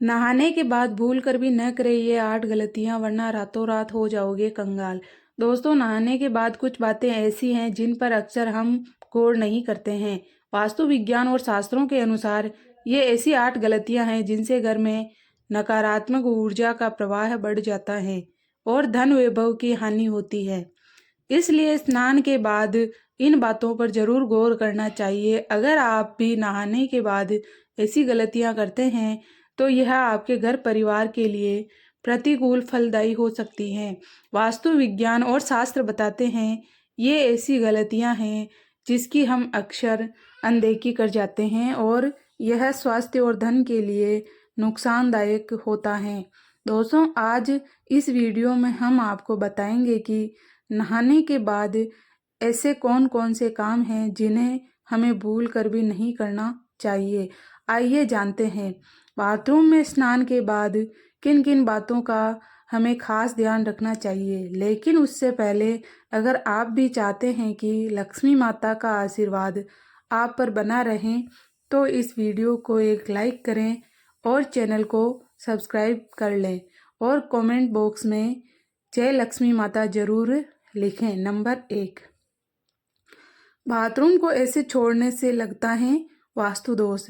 नहाने के बाद भूल कर भी न करें ये 8 गलतियां, वरना रातों रात हो जाओगे कंगाल। दोस्तों, नहाने के बाद कुछ बातें ऐसी हैं जिन पर अक्सर हम गौर नहीं करते हैं। वास्तु विज्ञान और शास्त्रों के अनुसार ये ऐसी 8 गलतियां हैं जिनसे घर में नकारात्मक ऊर्जा का प्रवाह बढ़ जाता है और धन वैभव की हानि होती है। इसलिए स्नान के बाद इन बातों पर जरूर गौर करना चाहिए। अगर आप भी नहाने के बाद ऐसी गलतियां करते हैं तो यह आपके घर परिवार के लिए प्रतिकूल फलदायी हो सकती हैं। वास्तु विज्ञान और शास्त्र बताते हैं ये ऐसी गलतियां हैं जिसकी हम अक्सर अनदेखी कर जाते हैं और यह स्वास्थ्य और धन के लिए नुकसानदायक होता है। दोस्तों, आज इस वीडियो में हम आपको बताएंगे कि नहाने के बाद ऐसे कौन कौन से काम हैं जिन्हें हमें भूल कर भी नहीं करना चाहिए। आइए जानते हैं। बाथरूम में स्नान के बाद किन किन बातों का हमें खास ध्यान रखना चाहिए। लेकिन उससे पहले अगर आप भी चाहते हैं कि लक्ष्मी माता का आशीर्वाद आप पर बना रहे तो इस वीडियो को एक लाइक करें और चैनल को सब्सक्राइब कर लें और कमेंट बॉक्स में जय लक्ष्मी माता जरूर लिखें। नंबर 1, बाथरूम को ऐसे छोड़ने से लगता है वास्तु दोष।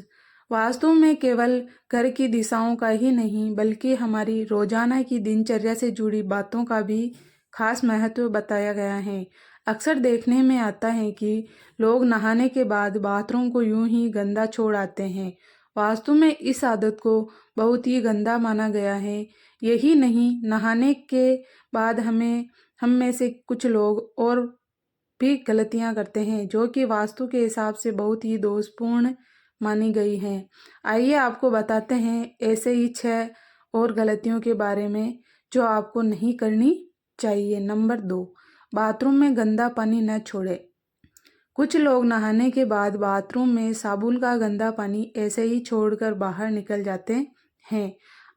वास्तु में केवल घर की दिशाओं का ही नहीं बल्कि हमारी रोजाना की दिनचर्या से जुड़ी बातों का भी खास महत्व बताया गया है। अक्सर देखने में आता है कि लोग नहाने के बाद बाथरूम को यूं ही गंदा छोड़ आते हैं। वास्तु में इस आदत को बहुत ही गंदा माना गया है। यही नहीं, नहाने के बाद हम में से कुछ लोग और भी गलतियां करते हैं जो कि वास्तु के हिसाब से बहुत ही दोषपूर्ण मानी गई हैं। आइए आपको बताते हैं ऐसे ही 6 और गलतियों के बारे में जो आपको नहीं करनी चाहिए। नंबर 2, बाथरूम में गंदा पानी न छोड़े। कुछ लोग नहाने के बाद बाथरूम में साबुन का गंदा पानी ऐसे ही छोड़कर बाहर निकल जाते हैं।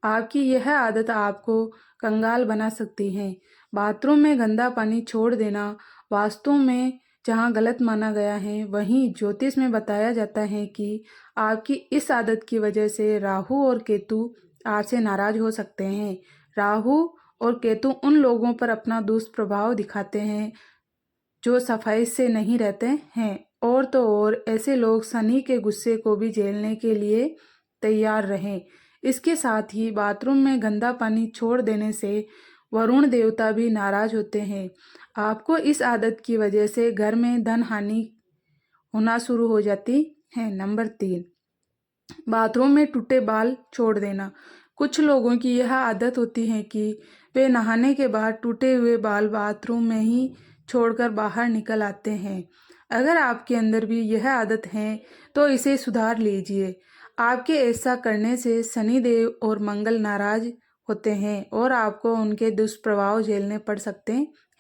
आपकी यह आदत आपको कंगाल बना सकती है। बाथरूम में गंदा पानी छोड़ देना वास्तु में जहाँ गलत माना गया है, वहीं ज्योतिष में बताया जाता है कि आपकी इस आदत की वजह से राहु और केतु आपसे नाराज हो सकते हैं। राहु और केतु उन लोगों पर अपना दुष्प्रभाव दिखाते हैं जो सफाई से नहीं रहते हैं। और तो और ऐसे लोग शनि के गुस्से को भी झेलने के लिए तैयार रहें। इसके साथ ही बाथरूम में गंदा पानी छोड़ देने से वरुण देवता भी नाराज होते हैं। आपको इस आदत की वजह से घर में धन हानि होना शुरू हो जाती है। नंबर 3, बाथरूम में टूटे बाल छोड़ देना। कुछ लोगों की यह आदत होती है कि वे नहाने के बाद टूटे हुए बाल बाथरूम में ही छोड़कर बाहर निकल आते हैं। अगर आपके अंदर भी यह आदत है तो इसे सुधार लीजिए। आपके ऐसा करने से शनिदेव और मंगल नाराज होते हैं और आपको उनके दुष्प्रभाव झेलने पड़ सकते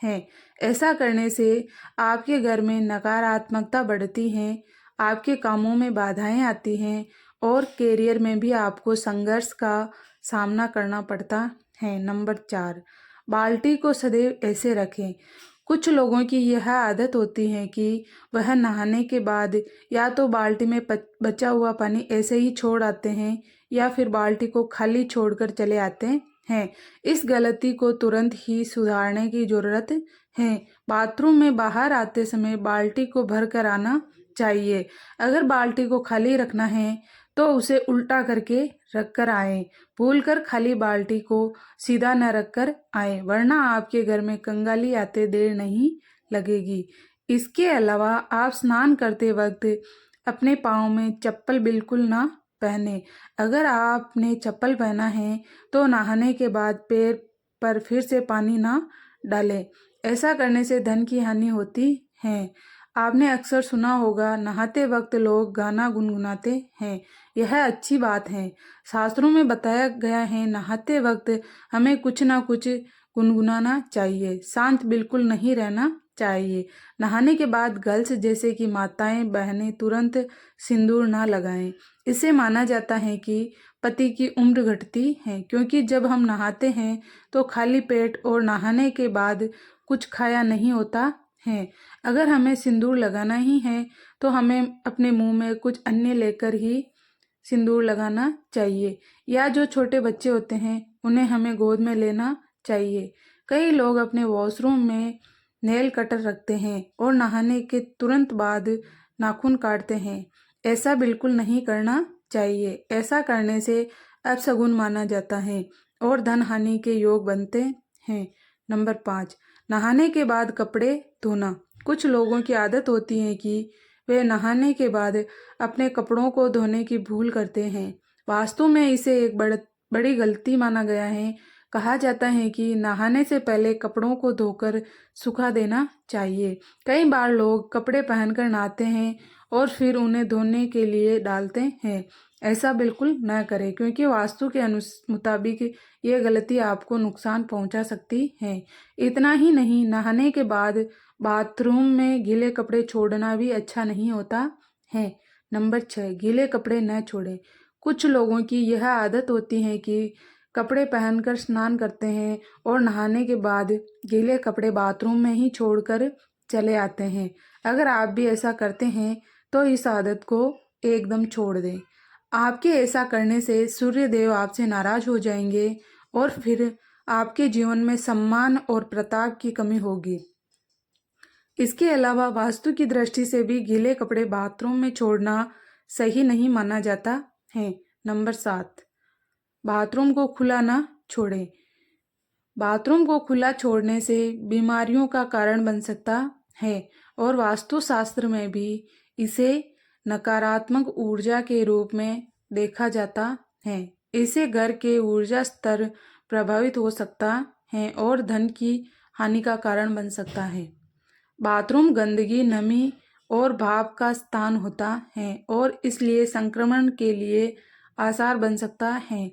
हैं। ऐसा करने से आपके घर में नकारात्मकता बढ़ती है, आपके कामों में बाधाएं आती हैं और करियर में भी आपको संघर्ष का सामना करना पड़ता है। नंबर 4, बाल्टी को सदैव ऐसे रखें। कुछ लोगों की यह आदत होती है कि वह नहाने के बाद या तो बाल्टी में बचा हुआ पानी ऐसे ही छोड़ आते हैं या फिर बाल्टी को खाली छोड़कर चले आते हैं। इस गलती को तुरंत ही सुधारने की जरूरत है। बाथरूम में बाहर आते समय बाल्टी को भर कर आना चाहिए। अगर बाल्टी को खाली रखना है तो उसे उल्टा करके रख कर आए। भूलकर खाली बाल्टी को सीधा न रख कर आए, वरना आपके घर में कंगाली आते देर नहीं लगेगी। इसके अलावा आप स्नान करते वक्त अपने पाँव में चप्पल बिल्कुल ना पहने। अगर आपने चप्पल पहना है तो नहाने के बाद पैर पर फिर से पानी ना डालें। ऐसा करने से धन की हानि होती है। आपने अक्सर सुना होगा नहाते वक्त लोग गाना गुनगुनाते हैं। यह अच्छी बात है। शास्त्रों में बताया गया है नहाते वक्त हमें कुछ ना कुछ गुनगुनाना चाहिए, शांत बिल्कुल नहीं रहना चाहिए। नहाने के बाद गर्ल्स जैसे कि माताएं बहनें तुरंत सिंदूर ना लगाएं। इसे माना जाता है कि पति की उम्र घटती है, क्योंकि जब हम नहाते हैं तो खाली पेट और नहाने के बाद कुछ खाया नहीं होता है। अगर हमें सिंदूर लगाना ही है तो हमें अपने मुंह में कुछ अन्य लेकर ही सिंदूर लगाना चाहिए, या जो छोटे बच्चे होते हैं उन्हें हमें गोद में लेना चाहिए। कई लोग अपने वॉशरूम में नेल कटर रखते हैं और नहाने के तुरंत बाद नाखून काटते हैं। ऐसा बिल्कुल नहीं करना चाहिए। ऐसा करने से अपशगुन माना जाता है और धन हानि के योग बनते हैं। नंबर 5, नहाने के बाद कपड़े धोना। कुछ लोगों की आदत होती है कि वे नहाने के बाद अपने कपड़ों को धोने की भूल करते हैं। वास्तव में इसे एक बड़ी गलती माना गया है। कहा जाता है कि नहाने से पहले कपड़ों को धोकर सुखा देना चाहिए। कई बार लोग कपड़े पहनकर नहाते हैं और फिर उन्हें धोने के लिए डालते हैं। ऐसा बिल्कुल न करें, क्योंकि वास्तु के मुताबिक ये गलती आपको नुकसान पहुंचा सकती है। इतना ही नहीं, नहाने के बाद बाथरूम में गीले कपड़े छोड़ना भी अच्छा नहीं होता है। नंबर 6, गीले कपड़े न छोड़ें। कुछ लोगों की यह आदत होती है कि कपड़े पहनकर स्नान करते हैं और नहाने के बाद गीले कपड़े बाथरूम में ही छोड़कर चले आते हैं। अगर आप भी ऐसा करते हैं तो इस आदत को एकदम छोड़ दें। आपके ऐसा करने से सूर्य देव आपसे नाराज हो जाएंगे और फिर आपके जीवन में सम्मान और प्रताप की कमी होगी। इसके अलावा वास्तु की दृष्टि से भी गीले कपड़े बाथरूम में छोड़ना सही नहीं माना जाता है। नंबर 7, बाथरूम को खुला ना छोड़ें। बाथरूम को खुला छोड़ने से बीमारियों का कारण बन सकता है और वास्तुशास्त्र में भी इसे नकारात्मक ऊर्जा के रूप में देखा जाता है। इससे घर के ऊर्जा स्तर प्रभावित हो सकता है और धन की हानि का कारण बन सकता है। बाथरूम गंदगी, नमी और भाप का स्थान होता है और इसलिए संक्रमण के लिए आसार बन सकता है।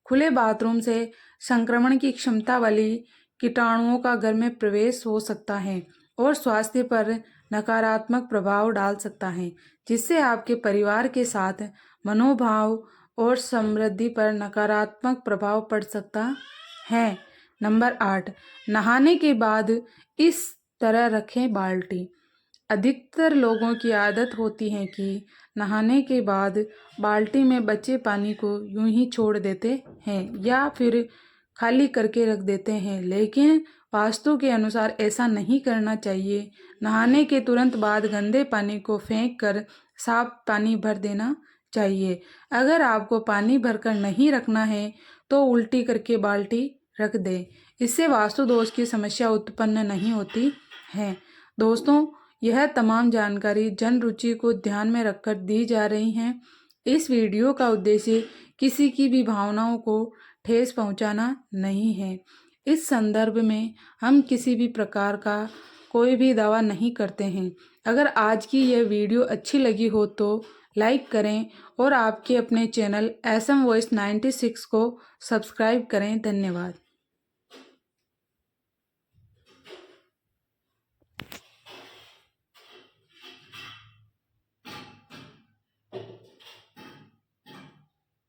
खुले बाथरूम से संक्रमण की क्षमता वाली कीटाणुओं का घर में प्रवेश हो सकता है और स्वास्थ्य पर नकारात्मक प्रभाव डाल सकता है, जिससे आपके परिवार के साथ मनोभाव और समृद्धि पर नकारात्मक प्रभाव पड़ सकता है। नंबर 8, नहाने के बाद इस तरह रखें बाल्टी। अधिकतर लोगों की आदत होती है कि नहाने के बाद बाल्टी में बचे पानी को यूं ही छोड़ देते हैं या फिर खाली करके रख देते हैं, लेकिन वास्तु के अनुसार ऐसा नहीं करना चाहिए। नहाने के तुरंत बाद गंदे पानी को फेंक कर साफ पानी भर देना चाहिए। अगर आपको पानी भरकर नहीं रखना है तो उल्टी करके बाल्टी रख दें। इससे वास्तु दोष की समस्या उत्पन्न नहीं होती है। दोस्तों, यह तमाम जानकारी जन रुचि को ध्यान में रखकर दी जा रही हैं। इस वीडियो का उद्देश्य किसी की भी भावनाओं को ठेस पहुंचाना नहीं है। इस संदर्भ में हम किसी भी प्रकार का कोई भी दावा नहीं करते हैं। अगर आज की यह वीडियो अच्छी लगी हो तो लाइक करें और आपके अपने चैनल SM Voice 96 को सब्सक्राइब करें। धन्यवाद।